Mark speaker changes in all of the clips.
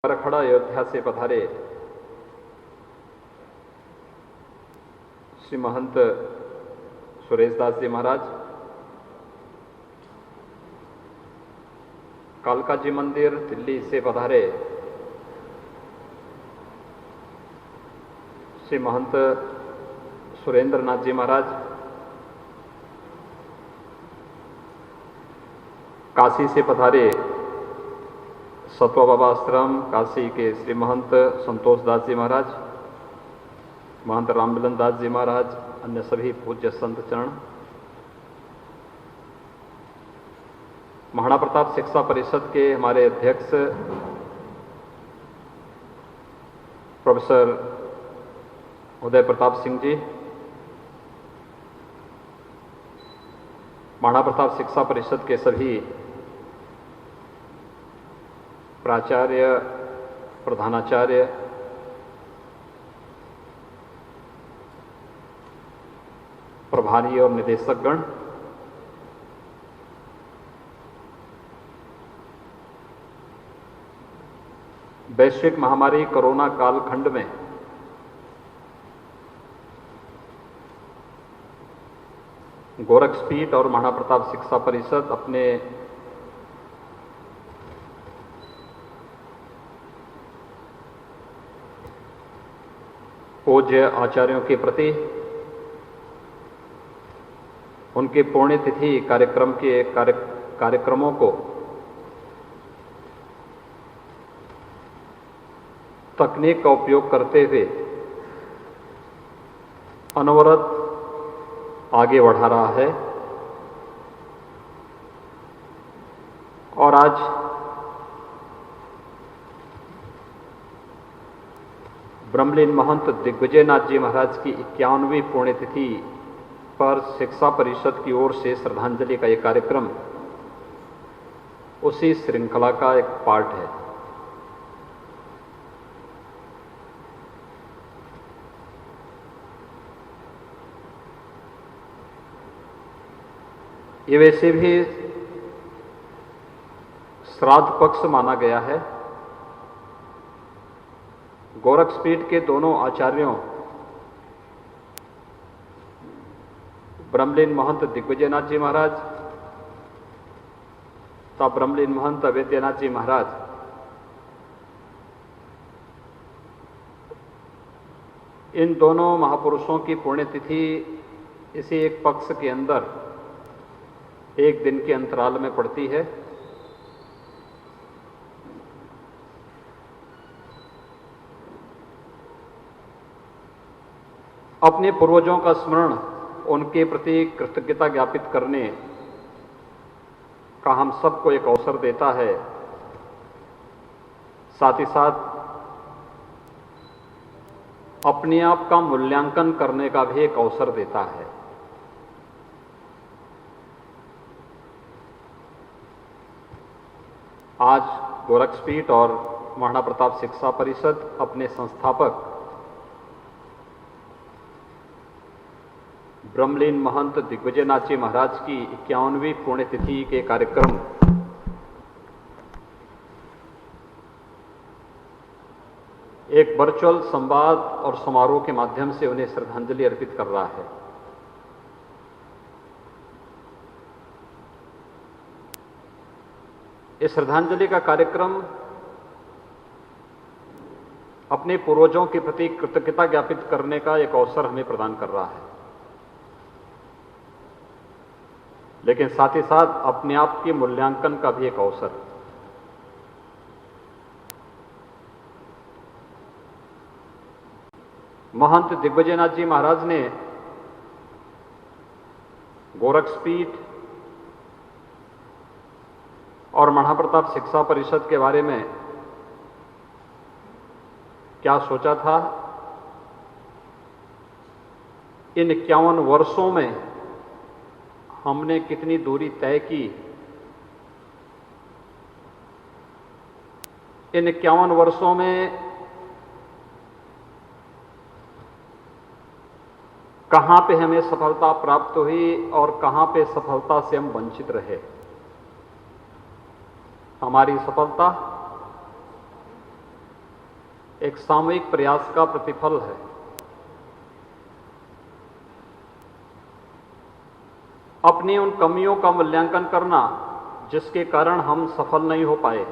Speaker 1: खड़ा अयोध्या से पधारे श्री महंत सुरेश दास जी महाराज, कालका जी मंदिर दिल्ली से पधारे श्री महंत सुरेंद्र नाथ जी महाराज, काशी से पधारे सत्वा बाबा आश्रम काशी के श्री महंत संतोष दास जी महाराज, महंत राममिलन दास जी महाराज, अन्य सभी पूज्य संत चरण, महाराणा प्रताप शिक्षा परिषद के हमारे अध्यक्ष प्रोफेसर उदय प्रताप सिंह जी, महाराणा प्रताप शिक्षा परिषद के सभी प्राचार्य, प्रधानाचार्य, प्रभारी और निदेशकगण, वैश्विक महामारी कोरोना कालखंड में गोरक्षपीठ और महाराणा प्रताप शिक्षा परिषद अपने पूज्य आचार्यों के प्रति उनके पुण्यतिथि कार्यक्रम के कार्यक्रमों को तकनीक का उपयोग करते हुए अनवरत आगे बढ़ा रहा है और आज ब्रह्मलीन महंत दिग्विजयनाथ जी महाराज की 51वीं पुण्यतिथि पर शिक्षा परिषद की ओर से श्रद्धांजलि का एक कार्यक्रम उसी श्रृंखला का एक पार्ट है। ये वैसे भी श्राद्ध पक्ष माना गया है। गोरक्षपीठ के दोनों आचार्यों ब्रह्मलीन महंत दिग्विजयनाथ जी महाराज तथा ब्रह्मलीन महंत अवेद्यनाथ जी महाराज इन दोनों महापुरुषों की पुण्यतिथि इसी एक पक्ष के अंदर एक दिन के अंतराल में पड़ती है। अपने पूर्वजों का स्मरण, उनके प्रति कृतज्ञता ज्ञापित करने का हम सबको एक अवसर देता है, साथ ही साथ अपने आप का मूल्यांकन करने का भी एक अवसर देता है। आज गोरक्षपीठ और महाराणा प्रताप शिक्षा परिषद अपने संस्थापक ब्रह्मलीन महंत दिग्विजयनाथ जी महाराज की 51वीं पुण्यतिथि के कार्यक्रम एक वर्चुअल संवाद और समारोह के माध्यम से उन्हें श्रद्धांजलि अर्पित कर रहा है। इस श्रद्धांजलि का कार्यक्रम अपने पूर्वजों के प्रति कृतज्ञता ज्ञापित करने का एक अवसर हमें प्रदान कर रहा है, लेकिन साथ ही साथ अपने आप के मूल्यांकन का भी एक अवसर। महंत दिग्विजयनाथ जी महाराज ने गोरक्षपीठ और महाराणा प्रताप शिक्षा परिषद के बारे में क्या सोचा था, इन 51 वर्षों में हमने कितनी दूरी तय की, इन 51 वर्षों में कहां पे हमें सफलता प्राप्त हुई और कहां पे सफलता से हम वंचित रहे। हमारी सफलता एक सामूहिक प्रयास का प्रतिफल है। अपनी उन कमियों का मूल्यांकन करना जिसके कारण हम सफल नहीं हो पाए,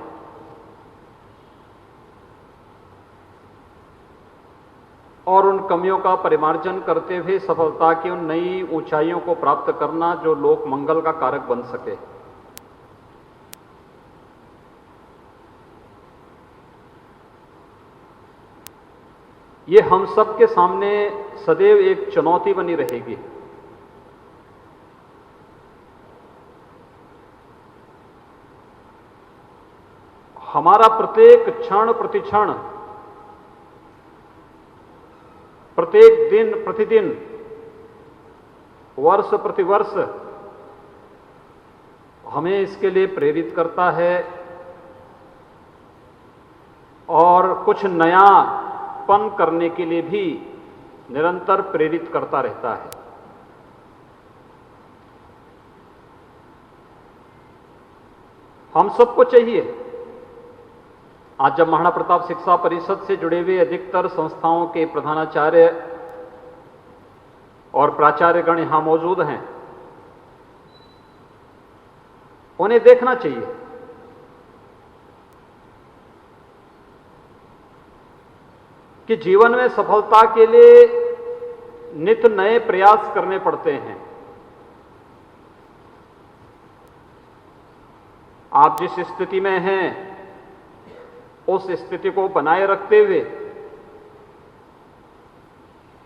Speaker 1: और उन कमियों का परिमार्जन करते हुए सफलता की उन नई ऊंचाइयों को प्राप्त करना जो लोक मंगल का कारक बन सके। ये हम सब के सामने सदैव एक चुनौती बनी रहेगी। हमारा प्रत्येक क्षण प्रतिक्षण, प्रत्येक दिन प्रतिदिन, वर्ष प्रतिवर्ष हमें इसके लिए प्रेरित करता है और कुछ नयापन करने के लिए भी निरंतर प्रेरित करता रहता है। हम सबको चाहिए। आज जब महाराणा प्रताप शिक्षा परिषद से जुड़े हुए अधिकतर संस्थाओं के प्रधानाचार्य और प्राचार्यगण यहां मौजूद हैं, उन्हें देखना चाहिए कि जीवन में सफलता के लिए नित नए प्रयास करने पड़ते हैं। आप जिस स्थिति में हैं उस स्थिति को बनाए रखते हुए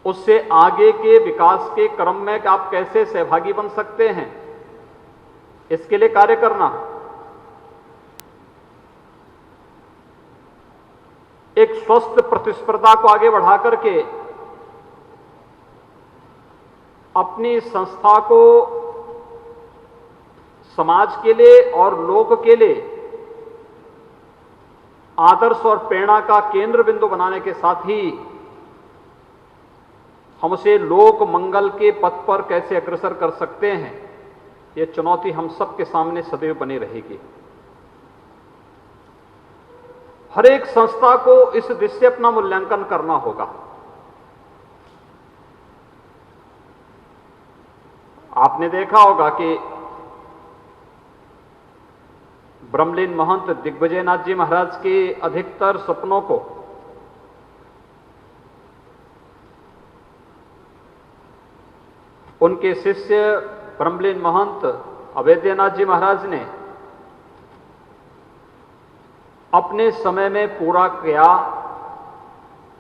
Speaker 1: उससे आगे के विकास के क्रम में आप कैसे सहभागी बन सकते हैं, इसके लिए कार्य करना। एक स्वस्थ प्रतिस्पर्धा को आगे बढ़ा करके अपनी संस्था को समाज के लिए और लोक के लिए आदर्श और प्रेरणा का केंद्र बिंदु बनाने के साथ ही हम उसे लोक मंगल के पथ पर कैसे अग्रसर कर सकते हैं, यह चुनौती हम सबके सामने सदैव बनी रहेगी। हर एक संस्था को इस दिशा से अपना मूल्यांकन करना होगा। आपने देखा होगा कि ब्रह्मलीन महंत दिग्विजयनाथ जी महाराज के अधिकतर सपनों को उनके शिष्य ब्रह्मलीन महंत अवैद्यनाथ जी महाराज ने अपने समय में पूरा किया।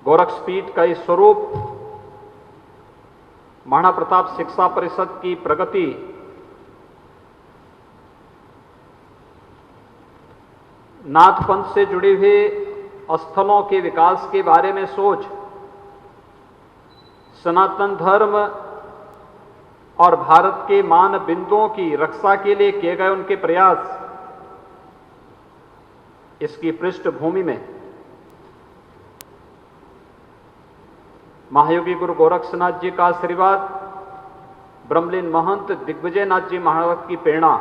Speaker 1: गोरक्षपीठ का इस स्वरूप महाराणा प्रताप शिक्षा परिषद की प्रगति नाथपंथ से जुड़े हुए स्थलों के विकास के बारे में सोच, सनातन धर्म और भारत के मान बिंदुओं की रक्षा के लिए किए गए उनके प्रयास, इसकी पृष्ठभूमि में महायोगी गुरु गोरक्षनाथ जी का आशीर्वाद, ब्रह्मलीन महंत दिग्विजयनाथ जी महाराज की प्रेरणा,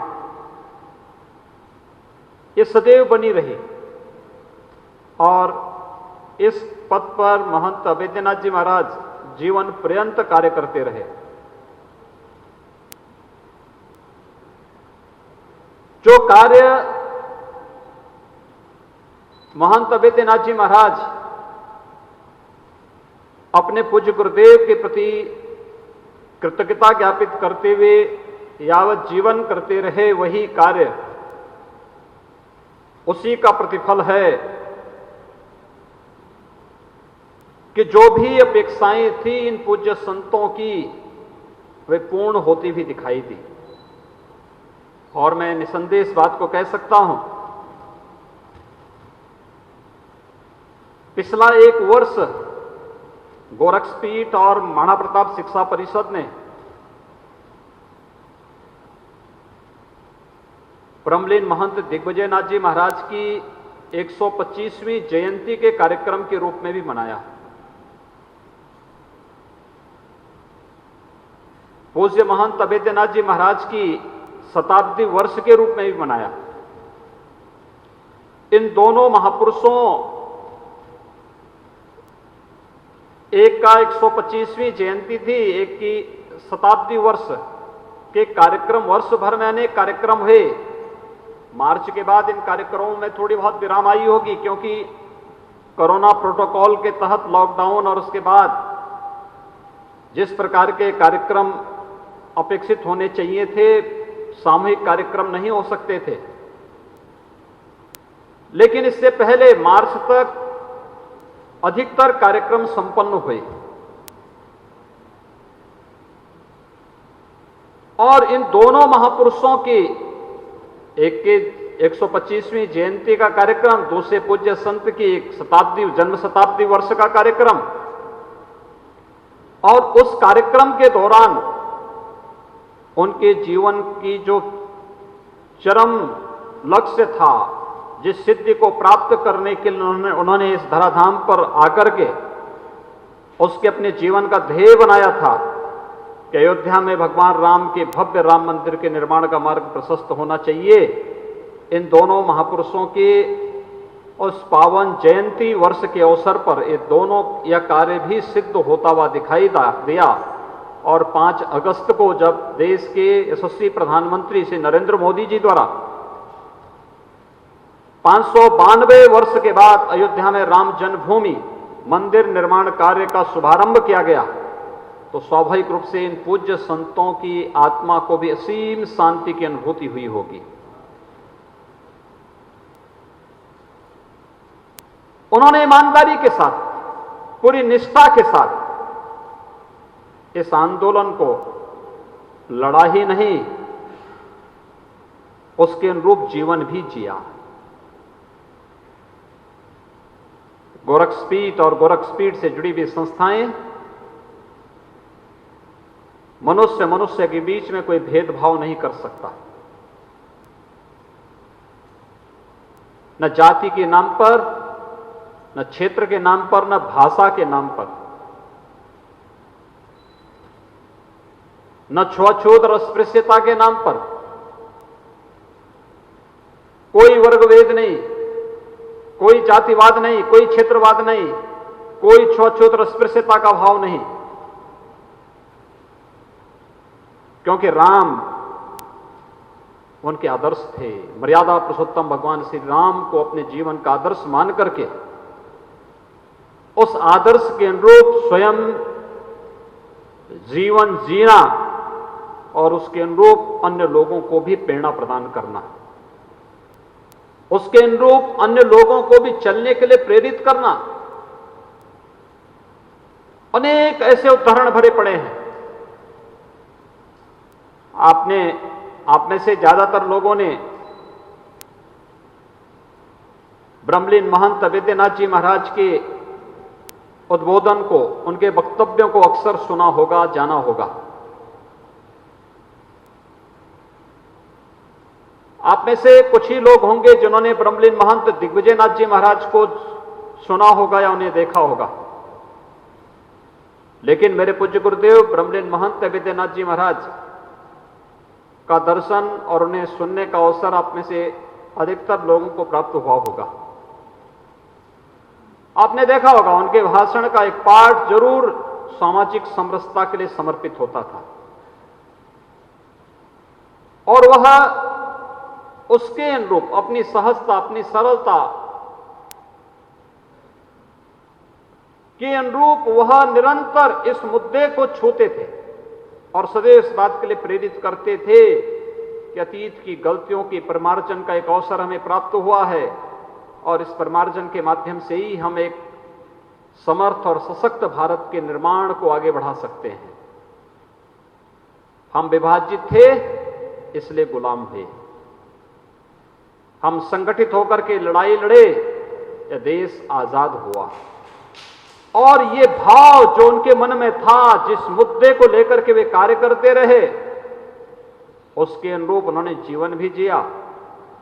Speaker 1: ये सदैव बनी रही। और इस पद पर महंत अवैद्यनाथ जी महाराज जीवन पर्यंत कार्य करते रहे। जो कार्य महंत अवैद्यनाथ जी महाराज अपने पूज्य गुरुदेव के प्रति कृतज्ञता ज्ञापित करते हुए यावत जीवन करते रहे, वही कार्य, उसी का प्रतिफल है कि जो भी अपेक्षाएं थी इन पूज्य संतों की, वे पूर्ण होती हुई दिखाई दी। और मैं निसंदेह इस बात को कह सकता हूं, पिछला एक वर्ष गोरक्षपीठ और महाराणा प्रताप शिक्षा परिषद ने ब्रह्मलीन महंत दिग्विजयनाथ जी महाराज की 125वीं जयंती के कार्यक्रम के रूप में भी मनाया। पूज्य महंत अवैद्यनाथ जी महाराज की शताब्दी वर्ष के रूप में भी मनाया। इन दोनों महापुरुषों एक का 125वीं जयंती थी, एक की शताब्दी वर्ष के कार्यक्रम, वर्ष भर में अनेक कार्यक्रम हुए। मार्च के बाद इन कार्यक्रमों में थोड़ी बहुत विराम आई होगी, क्योंकि कोरोना प्रोटोकॉल के तहत लॉकडाउन और उसके बाद जिस प्रकार के कार्यक्रम अपेक्षित होने चाहिए थे, सामूहिक कार्यक्रम नहीं हो सकते थे। लेकिन इससे पहले मार्च तक अधिकतर कार्यक्रम संपन्न हुए और इन दोनों महापुरुषों की, एक के 125वीं जयंती का कार्यक्रम, दूसरे पूज्य संत की एक जन्म शताब्दी वर्ष का कार्यक्रम, और उस कार्यक्रम के दौरान उनके जीवन की जो चरम लक्ष्य था, जिस सिद्धि को प्राप्त करने के लिए उन्होंने इस धराधाम पर आकर के उसके अपने जीवन का ध्येय बनाया था कि अयोध्या में भगवान राम के भव्य राम मंदिर के निर्माण का मार्ग प्रशस्त होना चाहिए। इन दोनों महापुरुषों के उस पावन जयंती वर्ष के अवसर पर ये दोनों यह कार्य भी सिद्ध होता हुआ दिखाई दिया। और 5 अगस्त को जब देश के यशस्वी प्रधानमंत्री श्री नरेंद्र मोदी जी द्वारा 592 वर्ष के बाद अयोध्या में राम जन्मभूमि मंदिर निर्माण कार्य का शुभारंभ किया गया, तो स्वाभाविक रूप से इन पूज्य संतों की आत्मा को भी असीम शांति की अनुभूति हुई होगी। उन्होंने ईमानदारी के साथ, पूरी निष्ठा के साथ इस आंदोलन को लड़ा ही नहीं, उसके अनुरूप जीवन भी जिया। गोरक्षपीठ और गोरक्षपीठ से जुड़ी हुई संस्थाएं मनुष्य के बीच में कोई भेदभाव नहीं कर सकता, न जाति के नाम पर, न क्षेत्र के नाम पर, न भाषा के नाम पर, न छुआछूत और अस्पृश्यता के नाम पर कोई वर्गभेद नहीं, कोई जातिवाद नहीं, कोई क्षेत्रवाद नहीं, कोई छुआछूत और अस्पृश्यता का भाव नहीं। क्योंकि राम उनके आदर्श थे। मर्यादा पुरुषोत्तम भगवान श्री राम को अपने जीवन का आदर्श मान करके उस आदर्श के अनुरूप स्वयं जीवन जीना और उसके अनुरूप अन्य लोगों को भी प्रेरणा प्रदान करना, उसके अनुरूप अन्य लोगों को भी चलने के लिए प्रेरित करना। अनेक ऐसे उदाहरण भरे पड़े हैं। आप में से ज्यादातर लोगों ने ब्रह्मलीन महंत वैद्यनाथ जी महाराज के उद्बोधन को, उनके वक्तव्यों को अक्सर सुना होगा, जाना होगा। आप में से कुछ ही लोग होंगे जिन्होंने ब्रह्मलीन महंत दिग्विजयनाथ जी महाराज को सुना होगा या उन्हें देखा होगा। लेकिन मेरे पूज्य गुरुदेव ब्रह्मलीन महंत वैद्यनाथ जी महाराज का दर्शन और उन्हें सुनने का अवसर आप में से अधिकतर लोगों को प्राप्त हुआ होगा। आपने देखा होगा उनके भाषण का एक पाठ जरूर सामाजिक समरसता के लिए समर्पित होता था, और वह उसके अनुरूप अपनी सहजता, अपनी सरलता के अनुरूप वह निरंतर इस मुद्दे को छूते थे और सदैव इस बात के लिए प्रेरित करते थे कि अतीत की गलतियों की परिमार्जन का एक अवसर हमें प्राप्त हुआ है और इस परिमार्जन के माध्यम से ही हम एक समर्थ और सशक्त भारत के निर्माण को आगे बढ़ा सकते हैं। हम विभाजित थे इसलिए गुलाम हुए, हम संगठित होकर के लड़ाई लड़े, यह देश आजाद हुआ। और ये भाव जो उनके मन में था, जिस मुद्दे को लेकर के वे कार्य करते रहे, उसके अनुरूप उन्होंने जीवन भी जिया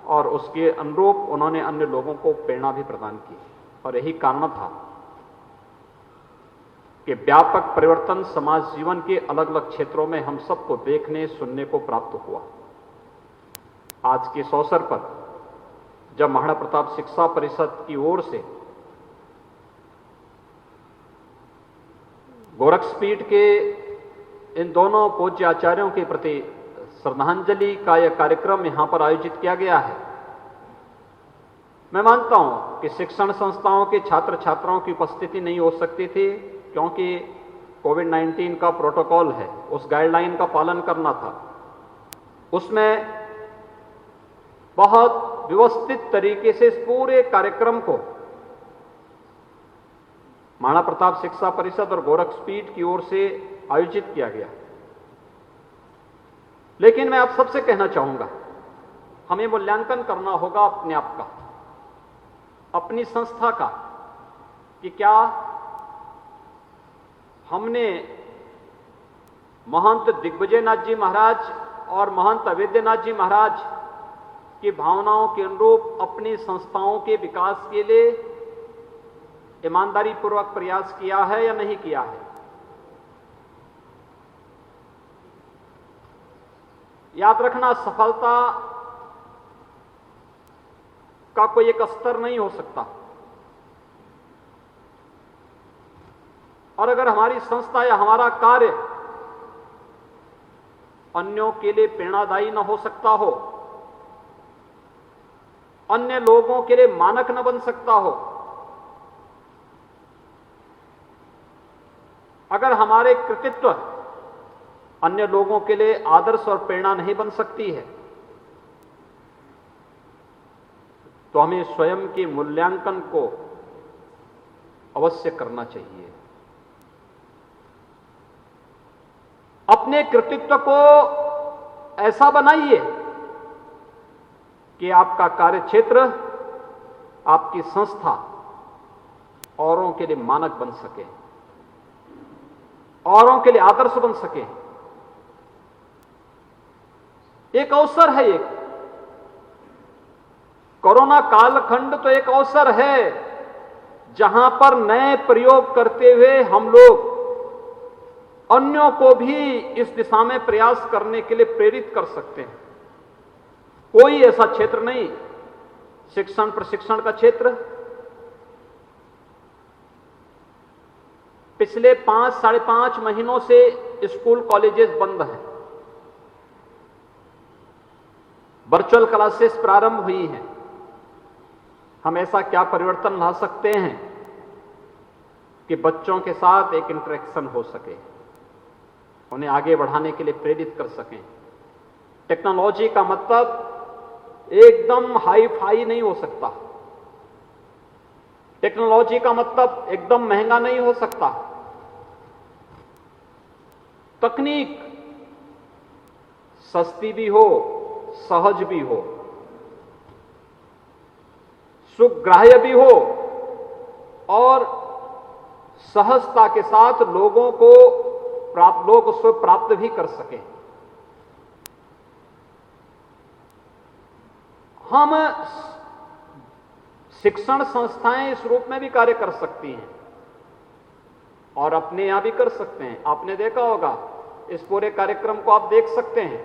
Speaker 1: और उसके अनुरूप उन्होंने अन्य लोगों को प्रेरणा भी प्रदान की। और यही कारण था कि व्यापक परिवर्तन समाज जीवन के अलग अलग क्षेत्रों में हम सबको देखने सुनने को प्राप्त हुआ। आज के इस अवसर पर जब महाराणा प्रताप शिक्षा परिषद की ओर से गोरक्षपीठ के इन दोनों पूज्य आचार्यों के प्रति श्रद्धांजलि का यह कार्यक्रम यहां पर आयोजित किया गया है। मैं मानता हूं कि शिक्षण संस्थाओं के छात्र छात्राओं की उपस्थिति नहीं हो सकती थी, क्योंकि कोविड-19 का प्रोटोकॉल है, उस गाइडलाइन का पालन करना था। उसमें बहुत व्यवस्थित तरीके से इस पूरे कार्यक्रम को महाराणा प्रताप शिक्षा परिषद और गोरक्षपीठ की ओर से आयोजित किया गया। लेकिन मैं आप सबसे कहना चाहूंगा, हमें मूल्यांकन करना होगा अपने आप का, अपनी संस्था का, कि क्या हमने महंत दिग्विजयनाथ जी महाराज और महंत अवैधनाथ जी महाराज की भावनाओं के अनुरूप अपनी संस्थाओं के विकास के लिए ईमानदारी पूर्वक प्रयास किया है या नहीं किया है। याद रखना, सफलता का कोई एक स्तर नहीं हो सकता, और अगर हमारी संस्था या हमारा कार्य अन्यों के लिए प्रेरणादायी न हो सकता हो, अन्य लोगों के लिए मानक न बन सकता हो, अगर हमारे कृतित्व अन्य लोगों के लिए आदर्श और प्रेरणा नहीं बन सकती है, तो हमें स्वयं के मूल्यांकन को अवश्य करना चाहिए। अपने कृतित्व को ऐसा बनाइए कि आपका कार्यक्षेत्र, आपकी संस्था औरों के लिए मानक बन सके, औरों के लिए आदर्श बन सके। एक अवसर है, एक कोरोना कालखंड तो एक अवसर है जहां पर नए प्रयोग करते हुए हम लोग अन्यों को भी इस दिशा में प्रयास करने के लिए प्रेरित कर सकते हैं। कोई ऐसा क्षेत्र नहीं, शिक्षण प्रशिक्षण का क्षेत्र पिछले 5-5.5 महीनों से स्कूल कॉलेजेस बंद हैं, वर्चुअल क्लासेस प्रारंभ हुई हैं। हम ऐसा क्या परिवर्तन ला सकते हैं कि बच्चों के साथ एक इंटरेक्शन हो सके, उन्हें आगे बढ़ाने के लिए प्रेरित कर सकें। टेक्नोलॉजी का मतलब एकदम हाई फाई नहीं हो सकता, टेक्नोलॉजी का मतलब एकदम महंगा नहीं हो सकता। तकनीक सस्ती भी हो, सहज भी हो, सुग्राह्य भी हो, और सहजता के साथ लोगों को लोग उसको प्राप्त भी कर सके। हम शिक्षण संस्थाएं इस रूप में भी कार्य कर सकती हैं और अपने यहां भी कर सकते हैं। आपने देखा होगा, इस पूरे कार्यक्रम को आप देख सकते हैं।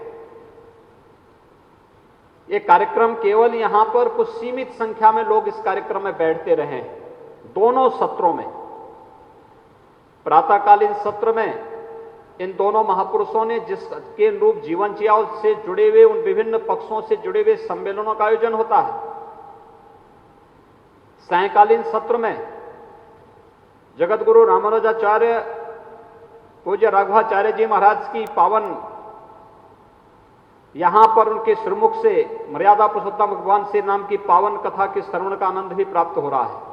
Speaker 1: ये कार्यक्रम केवल यहां पर कुछ सीमित संख्या में लोग इस कार्यक्रम में बैठते रहे। दोनों सत्रों में, प्रातःकालीन सत्र में इन दोनों महापुरुषों ने जिसके अनुरूप जीवन जिया से जुड़े हुए उन विभिन्न पक्षों से जुड़े हुए सम्मेलनों का आयोजन होता है। सायंकालीन सत्र में जगत गुरु रामानुजाचार्य पूज्य राघवाचार्य जी महाराज की पावन, यहां पर उनके श्रीमुख से मर्यादा पुरुषोत्तम भगवान श्री नाम की पावन कथा के श्रवण का आनंद भी प्राप्त हो रहा है।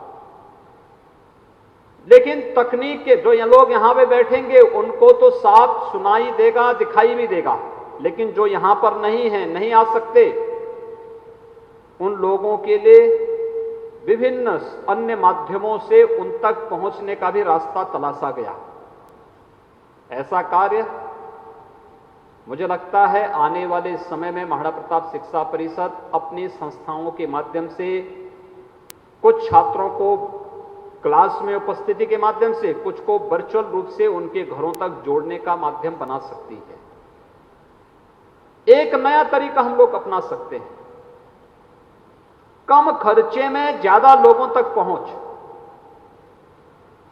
Speaker 1: लेकिन तकनीक के जो लोग यहां पे बैठेंगे उनको तो साफ सुनाई देगा, दिखाई भी देगा, लेकिन जो यहां पर नहीं है, नहीं आ सकते, उन लोगों के लिए विभिन्न अन्य माध्यमों से उन तक पहुंचने का भी रास्ता तलाशा गया। ऐसा कार्य मुझे लगता है आने वाले समय में महाराणा प्रताप शिक्षा परिषद अपनी संस्थाओं के माध्यम से कुछ छात्रों को क्लास में उपस्थिति के माध्यम से, कुछ को वर्चुअल रूप से उनके घरों तक जोड़ने का माध्यम बना सकती है। एक नया तरीका हम लोग अपना सकते हैं, कम खर्चे में ज्यादा लोगों तक पहुंच।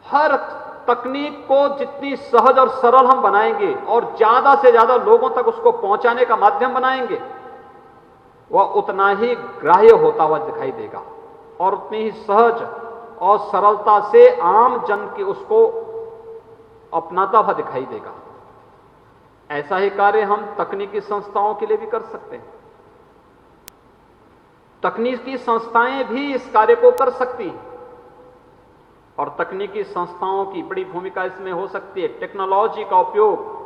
Speaker 1: हर तकनीक को जितनी सहज और सरल हम बनाएंगे और ज्यादा से ज्यादा लोगों तक उसको पहुंचाने का माध्यम बनाएंगे, वह उतना ही ग्राह्य होता हुआ दिखाई देगा और उतनी ही सहज और सरलता से आम जन की उसको अपनाता हुआ दिखाई देगा। ऐसा ही कार्य हम तकनीकी संस्थाओं के लिए भी कर सकते हैं। तकनीकी संस्थाएं भी इस कार्य को कर सकती हैं और तकनीकी संस्थाओं की बड़ी भूमिका इसमें हो सकती है। टेक्नोलॉजी का उपयोग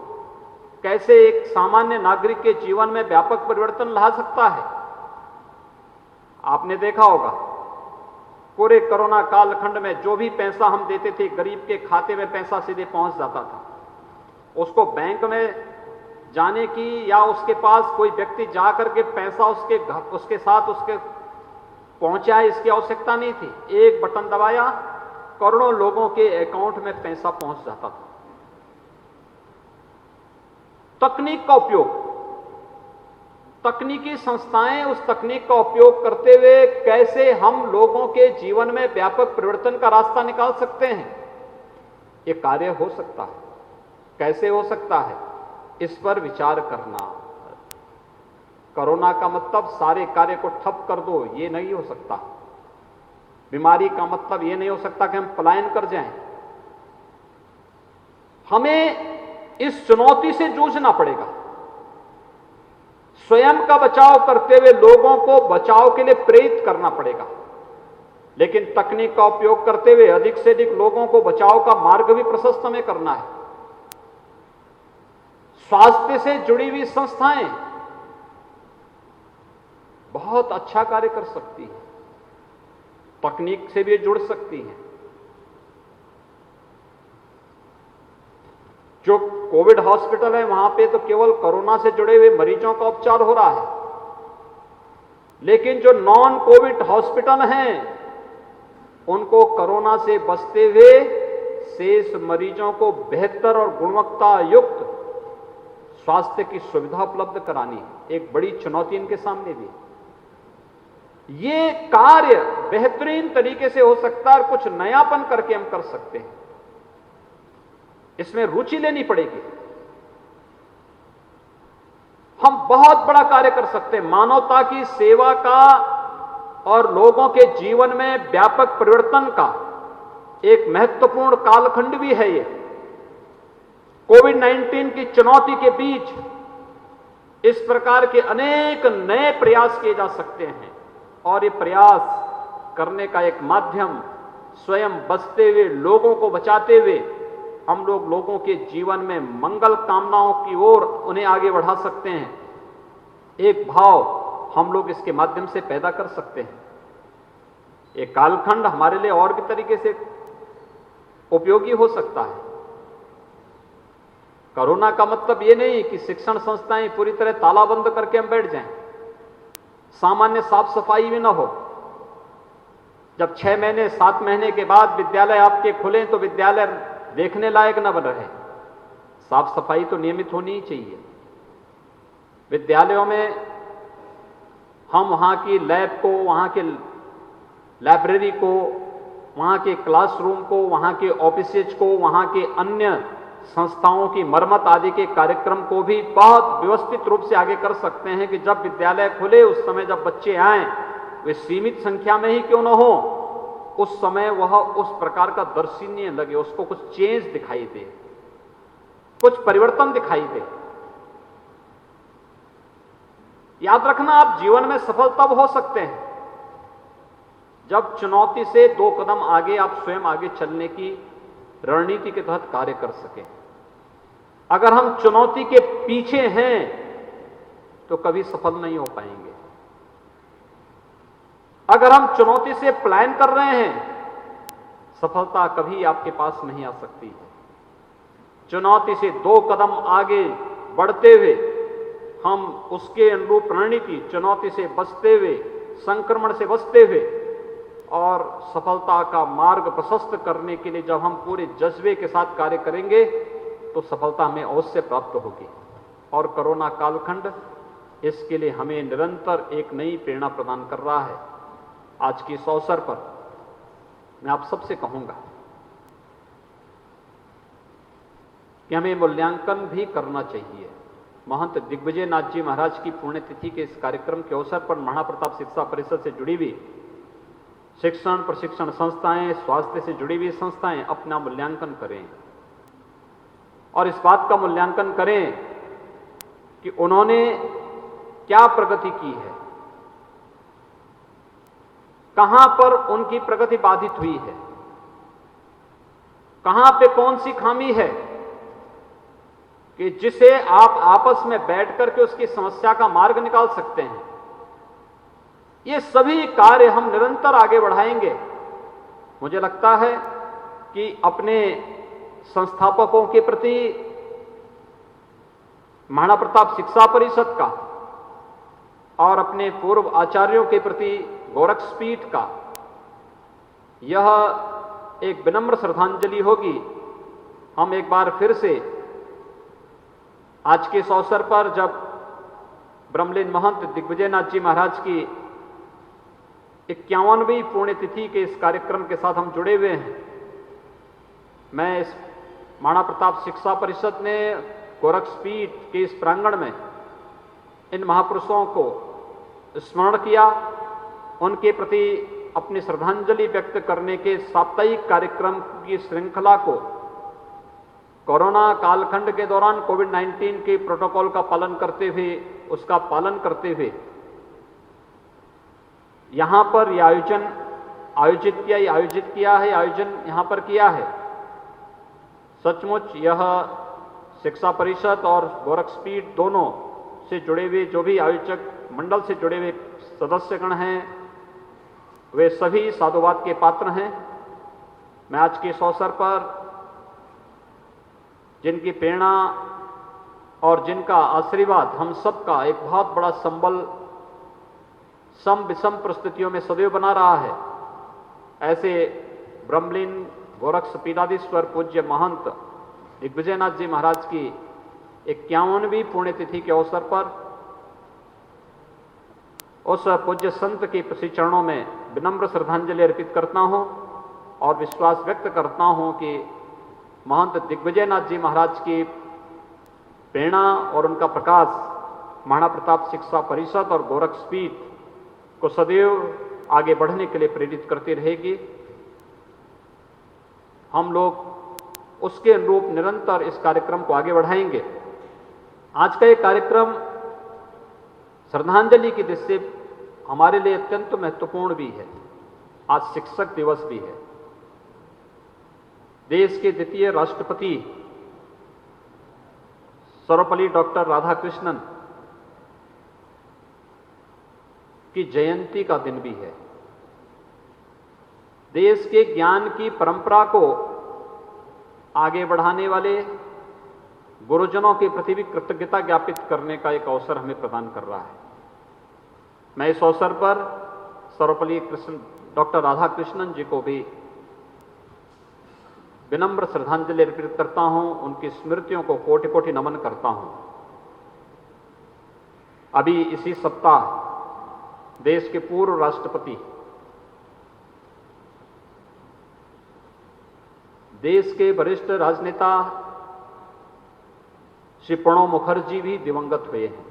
Speaker 1: कैसे एक सामान्य नागरिक के जीवन में व्यापक परिवर्तन ला सकता है। आपने देखा होगा पूरे कोरोना कालखंड में जो भी पैसा हम देते थे, गरीब के खाते में पैसा सीधे पहुंच जाता था। उसको बैंक में जाने की या उसके पास कोई व्यक्ति जाकर के पैसा उसके साथ उसके पहुंचाए, इसकी आवश्यकता नहीं थी। एक बटन दबाया, करोड़ों लोगों के अकाउंट में पैसा पहुंच जाता था। तकनीक का उपयोग, तकनीकी संस्थाएं उस तकनीक का उपयोग करते हुए कैसे हम लोगों के जीवन में व्यापक परिवर्तन का रास्ता निकाल सकते हैं, यह कार्य हो सकता है। कैसे हो सकता है, इस पर विचार करना। कोरोना का मतलब सारे कार्य को ठप कर दो, यह नहीं हो सकता। बीमारी का मतलब यह नहीं हो सकता कि हम पलायन कर जाएं। हमें इस चुनौती से जूझना पड़ेगा। स्वयं का बचाव करते हुए लोगों को बचाव के लिए प्रेरित करना पड़ेगा, लेकिन तकनीक का उपयोग करते हुए अधिक से अधिक लोगों को बचाव का मार्ग भी प्रशस्त हमें करना है। स्वास्थ्य से जुड़ी हुई संस्थाएं बहुत अच्छा कार्य कर सकती हैं, तकनीक से भी जुड़ सकती हैं। जो कोविड हॉस्पिटल है वहां पे तो केवल कोरोना से जुड़े हुए मरीजों का उपचार हो रहा है, लेकिन जो नॉन कोविड हॉस्पिटल हैं उनको कोरोना से बचते हुए शेष मरीजों को बेहतर और गुणवत्ता युक्त स्वास्थ्य की सुविधा उपलब्ध करानी एक बड़ी चुनौती इनके सामने भी। ये कार्य बेहतरीन तरीके से हो सकता है और कुछ नयापन करके हम कर सकते हैं। इसमें रुचि लेनी पड़ेगी। हम बहुत बड़ा कार्य कर सकते हैं। मानवता की सेवा का और लोगों के जीवन में व्यापक परिवर्तन का एक महत्वपूर्ण कालखंड भी है। ये कोविड-19 की चुनौती के बीच इस प्रकार के अनेक नए प्रयास किए जा सकते हैं और ये प्रयास करने का एक माध्यम स्वयं बचते हुए लोगों को बचाते हुए हम लोग लोगों के जीवन में मंगल कामनाओं की ओर उन्हें आगे बढ़ा सकते हैं। एक भाव हम लोग इसके माध्यम से पैदा कर सकते हैं। ये कालखंड हमारे लिए और भी तरीके से उपयोगी हो सकता है। कोरोना का मतलब ये नहीं कि शिक्षण संस्थाएं पूरी तरह तालाबंद करके हम बैठ जाएं, सामान्य साफ सफाई भी ना हो। जब 6 महीने 7 महीने के बाद विद्यालय आपके खुले तो विद्यालय देखने लायक न बन रहे। साफ सफाई तो नियमित होनी ही चाहिए। विद्यालयों में हम वहां की लैब को, वहां के लाइब्रेरी को, वहां के क्लासरूम को, वहां के ऑफिसेज को, वहां के अन्य संस्थाओं की मरम्मत आदि के कार्यक्रम को भी बहुत व्यवस्थित रूप से आगे कर सकते हैं कि जब विद्यालय खुले उस समय जब बच्चे आए वे सीमित संख्या में ही क्यों न हो, उस समय वह उस प्रकार का दर्शनीय लगे, उसको कुछ चेंज दिखाई दे, कुछ परिवर्तन दिखाई दे। याद रखना, आप जीवन में सफल तब हो सकते हैं जब चुनौती से 2 कदम आगे आप स्वयं आगे चलने की रणनीति के तहत कार्य कर सकें। अगर हम चुनौती के पीछे हैं तो कभी सफल नहीं हो पाएंगे। अगर हम चुनौती से प्लान कर रहे हैं, सफलता कभी आपके पास नहीं आ सकती है। चुनौती से 2 कदम आगे बढ़ते हुए हम उसके अनुरूप रणनीति, चुनौती से बचते हुए, संक्रमण से बचते हुए और सफलता का मार्ग प्रशस्त करने के लिए जब हम पूरे जज्बे के साथ कार्य करेंगे तो सफलता हमें अवश्य प्राप्त होगी। और कोरोना कालखंड इसके लिए हमें निरंतर एक नई प्रेरणा प्रदान कर रहा है। आज के इस अवसर पर मैं आप सबसे कहूंगा, कि हमें मूल्यांकन भी करना चाहिए। महंत दिग्विजय नाथ जी महाराज की पुण्यतिथि के इस कार्यक्रम के अवसर पर महाप्रताप शिक्षा परिषद से जुड़ी हुई शिक्षण प्रशिक्षण संस्थाएं, स्वास्थ्य से जुड़ी हुई संस्थाएं अपना मूल्यांकन करें और इस बात का मूल्यांकन करें कि उन्होंने क्या प्रगति की है, कहां पर उनकी प्रगति बाधित हुई है, कहां पे कौन सी खामी है कि जिसे आप आपस में बैठ करके उसकी समस्या का मार्ग निकाल सकते हैं। ये सभी कार्य हम निरंतर आगे बढ़ाएंगे। मुझे लगता है कि अपने संस्थापकों के प्रति महाराणा प्रताप शिक्षा परिषद का और अपने पूर्व आचार्यों के प्रति गोरक्षपीठ का यह एक विनम्र श्रद्धांजलि होगी। हम एक बार फिर से आज के इस अवसर पर जब ब्रह्मलीन महंत दिग्विजय नाथ जी महाराज की 51वीं पुण्यतिथि के इस कार्यक्रम के साथ हम जुड़े हुए हैं, मैं इस महाराणा प्रताप शिक्षा परिषद ने गोरक्षपीठ के इस प्रांगण में इन महापुरुषों को स्मरण किया, उनके प्रति अपनी श्रद्धांजलि व्यक्त करने के साप्ताहिक कार्यक्रम की श्रृंखला को कोरोना कालखंड के दौरान कोविड-19 के प्रोटोकॉल का पालन करते हुए, उसका पालन करते हुए यहां पर यह आयोजित किया है। सचमुच यह शिक्षा परिषद और गोरक्षपीठ दोनों से जुड़े हुए जो भी आयोजक मंडल से जुड़े हुए सदस्यगण हैं, वे सभी साधुवाद के पात्र हैं। मैं आज के इस अवसर पर जिनकी प्रेरणा और जिनका आशीर्वाद हम सबका एक बहुत बड़ा संबल सम विषम परिस्थितियों में सदैव बना रहा है, ऐसे ब्रह्मलीन गोरक्षपीठाधीश्वर पूज्य महंत दिग्विजयनाथ जी महाराज की 51वीं पुण्यतिथि के अवसर पर उस पूज्य संत के चरणों में विनम्र श्रद्धांजलि अर्पित करता हूं और विश्वास व्यक्त करता हूं कि महंत दिग्विजयनाथ जी महाराज की प्रेरणा और उनका प्रकाश महाराणा प्रताप शिक्षा परिषद और गोरक्षपीठ को सदैव आगे बढ़ने के लिए प्रेरित करती रहेगी। हम लोग उसके अनुरूप निरंतर इस कार्यक्रम को आगे बढ़ाएंगे। आज का ये कार्यक्रम श्रद्धांजलि की दृष्टि से हमारे लिए अत्यंत महत्वपूर्ण भी है। आज शिक्षक दिवस भी है। देश के द्वितीय राष्ट्रपति सर्वपल्ली डॉक्टर राधाकृष्णन की जयंती का दिन भी है। देश के ज्ञान की परंपरा को आगे बढ़ाने वाले गुरुजनों के प्रति भी कृतज्ञता ज्ञापित करने का एक अवसर हमें प्रदान कर रहा है। मैं इस अवसर पर सर्वपल्ली डॉक्टर राधाकृष्णन जी को भी विनम्र श्रद्धांजलि अर्पित करता हूं, उनकी स्मृतियों को कोटि कोटि नमन करता हूं। अभी इसी सप्ताह देश के पूर्व राष्ट्रपति, देश के वरिष्ठ राजनेता श्री प्रणब मुखर्जी भी दिवंगत हुए हैं।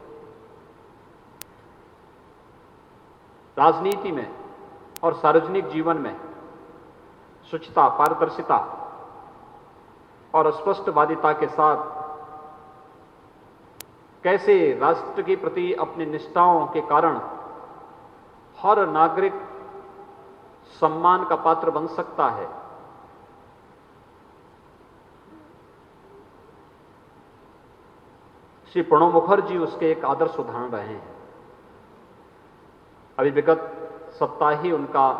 Speaker 1: राजनीति में और सार्वजनिक जीवन में स्वच्छता, पारदर्शिता और स्पष्टवादिता के साथ कैसे राष्ट्र के प्रति अपनी निष्ठाओं के कारण हर नागरिक सम्मान का पात्र बन सकता है, श्री प्रणब मुखर्जी उसके एक आदर्श उदाहरण रहे हैं। अभी विगत सप्ताह ही उनका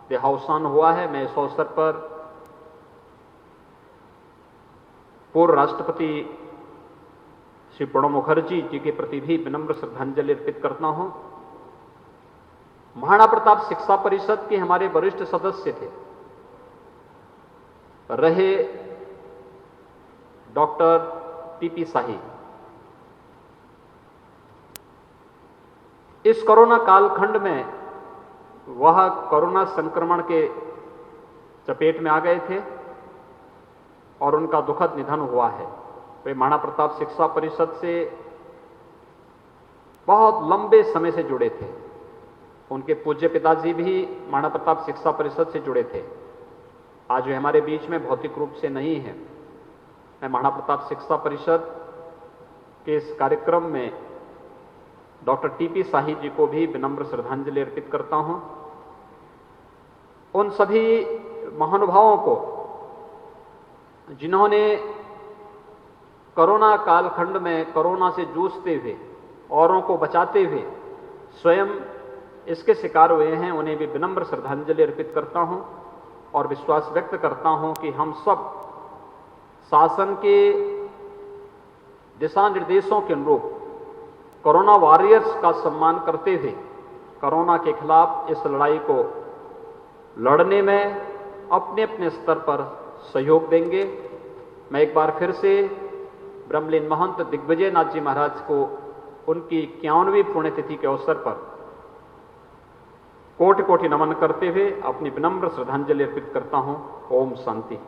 Speaker 1: देहावसान हुआ है। मैं इस अवसर पर पूर्व राष्ट्रपति श्री प्रणब मुखर्जी जी के प्रति भी विनम्र श्रद्धांजलि अर्पित करता हूं। महाराणा प्रताप शिक्षा परिषद के हमारे वरिष्ठ सदस्य थे रहे डॉक्टर टीपी शाही। इस कोरोना कालखंड में वह कोरोना संक्रमण के चपेट में आ गए थे और उनका दुखद निधन हुआ है। वे महाराणा प्रताप शिक्षा परिषद से बहुत लंबे समय से जुड़े थे। उनके पूज्य पिताजी भी महाराणा प्रताप शिक्षा परिषद से जुड़े थे। आज वे हमारे बीच में भौतिक रूप से नहीं है। मैं महाराणा प्रताप शिक्षा परिषद के इस कार्यक्रम में डॉक्टर टीपी शाही जी को भी विनम्र श्रद्धांजलि अर्पित करता हूं। उन सभी महानुभावों को जिन्होंने कोरोना कालखंड में कोरोना से जूझते हुए, औरों को बचाते हुए स्वयं इसके शिकार हुए हैं, उन्हें भी विनम्र श्रद्धांजलि अर्पित करता हूं और विश्वास व्यक्त करता हूं कि हम सब शासन के दिशा निर्देशों के अनुरूप कोरोना वॉरियर्स का सम्मान करते हुए कोरोना के खिलाफ इस लड़ाई को लड़ने में अपने अपने स्तर पर सहयोग देंगे। मैं एक बार फिर से ब्रह्मलीन महंत दिग्विजय नाथ जी महाराज को उनकी 51वीं पुण्यतिथि के अवसर पर कोटि कोटि नमन करते हुए अपनी विनम्र श्रद्धांजलि अर्पित करता हूं। ओम शांति।